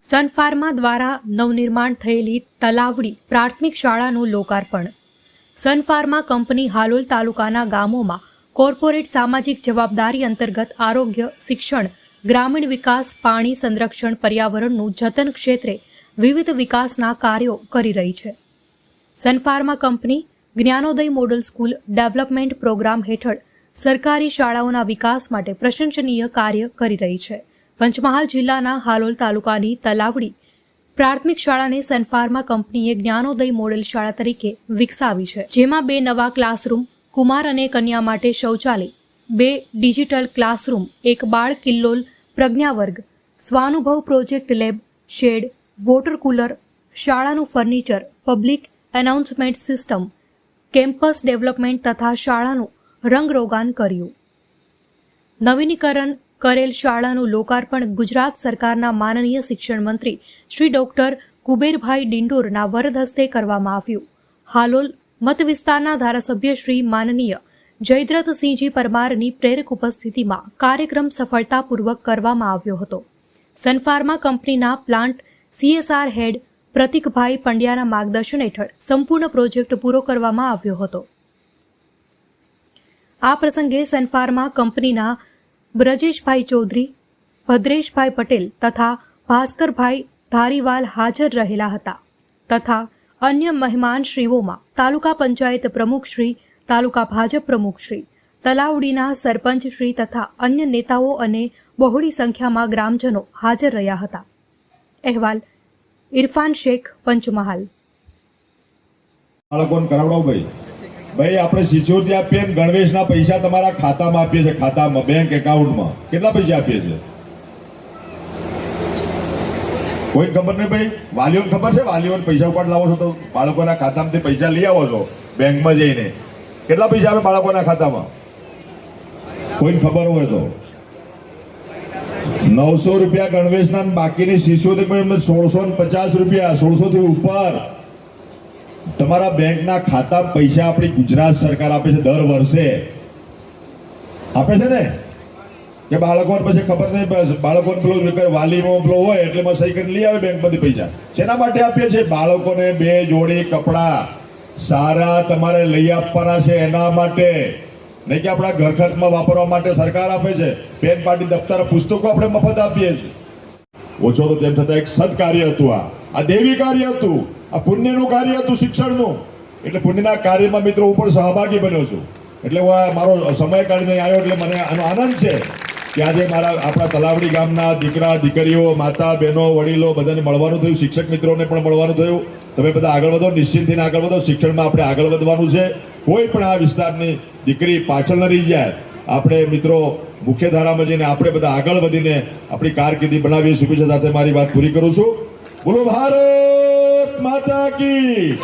Sun Pharma દ્વારા નવનિર્માણ થયેલી તલાવડી પ્રાથમિક શાળાનું લોકાર્પણ। સન ફાર્મા કંપની હાલોલ તાલુકાના ગામોમાં કોર્પોરેટ સામાજિક જવાબદારી અંતર્ગત આરોગ્ય, શિક્ષણ, ગ્રામીણ વિકાસ, પાણી સંરક્ષણ, પર્યાવરણનું જતન ક્ષેત્રે વિવિધ વિકાસના કાર્યો કરી રહી છે। Sun Pharma company Gyanoday model school development programme હેઠળ સરકારી શાળાઓના વિકાસ માટે પ્રશંસનીય કાર્ય કરી રહી છે। પંચમહાલ જિલ્લાના હાલોલ તાલુકાની તલાવડી પ્રાથમિક શાળાને સન ફાર્મા કંપનીએ જ્ઞાનોદય મોડેલ શાળા તરીકે વિકસાવી છે, જેમાં 2 નવા ક્લાસરૂમ, કુમાર અને કન્યા માટે શૌચાલય, 2 ડિજિટલ ક્લાસરૂમ, 1 બાળ કિલ્લોલ પ્રજ્ઞાવર્ગ, સ્વાનુભવ project lab, shed, water cooler, શાળાનું furniture, public announcement system, campus development તથા શાળાનું રંગરોગાન કર્યું। નવીનીકરણ કરેલ શાળાનું લોકાર્પણ ગુજરાત સરકારના માનનીય શિક્ષણ મંત્રી શ્રી ડોક્ટર કુબેરભાઈ ડિંડોરના વરદ હસ્તે કરવામાં આવ્યું। હાલોલ મત વિસ્તારના ધારાસભ્ય શ્રી માનનીય જયદ્રથસિંહજી પરમારની પ્રેરક ઉપસ્થિતિમાં કાર્યક્રમ સફળતાપૂર્વક કરવામાં આવ્યો હતો। સન ફાર્મા કંપનીના પ્લાન્ટ CSR હેડ પ્રતિકભાઈ પંડ્યાના માર્ગદર્શન હેઠળ સંપૂર્ણ પ્રોજેક્ટ પૂરો કરવામાં આવ્યો હતો। આ પ્રસંગે સન ફાર્મા કંપનીના બ્રજેશભાઈ ચૌધરી, ભદ્રેશભાઈ પટેલ તથા ભાસ્કરભાઈ ધારીવાલ હાજર રહેલા હતા તથા અન્ય મહેમાનશ્રીઓમાં તાલુકા પંચાયત પ્રમુખ શ્રી, તાલુકા ભાજપ પ્રમુખ શ્રી, તલાવડીના સરપંચ શ્રી તથા અન્ય નેતાઓ અને બહોળી સંખ્યામાં ગ્રામજનો હાજર રહ્યા હતા। અહેવાલ ઇરફાન શેખ, પંચમહાલ। બાળકોને કરાવડાવ ભાઈ આપણે શિષ્યવૃત્તિ આપીએ ને ગણવેશના પૈસા તમારા ખાતામાં આપીએ છીએ, ખાતામાં બેંક એકાઉન્ટમાં કેટલા પૈસા આપીએ છીએ કોઈ ખબર નહીં ભાઈ? વાલીઓને ખબર છે? વાલીઓને પૈસા ઉપાડ લાવો છો તો બાળકોના ખાતામાંથી પૈસા લઈ આવો છો બેંકમાં જઈને, કેટલા પૈસા આવે બાળકોના ખાતામાં? કોઈને ખબર હોય તો 900 રૂપિયા ગણવેશના, બાકીની શિષ્યવૃત્તિ 1650 રૂપિયા, 1600 થી ઉપર તમારા બેંકના ખાતામાં પૈસા આપણી ગુજરાત સરકાર આપે છે, દર વર્ષે આપે છે ને કે બાળકોને પછી ખબર નહીં, બાળકોને પેલો વાલીમાં પેલો હોય એટલે એમાં સહી કરીને લઈ આવે બેંકમાંથી પૈસા। શેના માટે આપીએ છીએ? બાળકોને 2 જોડી કપડા સારા તમારે લઈ આપવાના છે, એના માટે, નહીં કે આપણા ઘર ખર્ચમાં વાપરવા માટે સરકાર આપે છે। પેન પાટી, દફતર, પુસ્તકો આપણે મફત આપીએ છીએ। ઓછો તો તેમ છતાં એક સદકાર્ય હતું, આ દેવી કાર્ય હતું, આ પુણ્યનું કાર્ય હતું શિક્ષણનું। એટલે પુણ્યના કાર્યમાં મિત્રો હું પણ સહભાગી બન્યો છું। એટલે હું મારો સમય કાઢીને આવ્યો એટલે મને આનો આનંદ છે કે આજે આપણા તલાવડી ગામના દીકરા દીકરીઓ, માતા બહેનો, વડીલો બધાને મળવાનું થયું, શિક્ષક મિત્રોને પણ મળવાનું થયું। તમે બધા આગળ વધો, નિશ્ચિતથી આગળ વધો, શિક્ષણમાં આપણે આગળ વધવાનું છે। કોઈ પણ આ વિસ્તારની દીકરી પાછળ ન રહી જાય। આપણે મિત્રો મુખ્ય ધારામાં જઈને આપણે બધા આગળ વધીને આપણી કારકિર્દી બનાવીએ। શુભેચ્છા સાથે મારી વાત પૂરી કરું છું। બોલો ભારત માતા કી।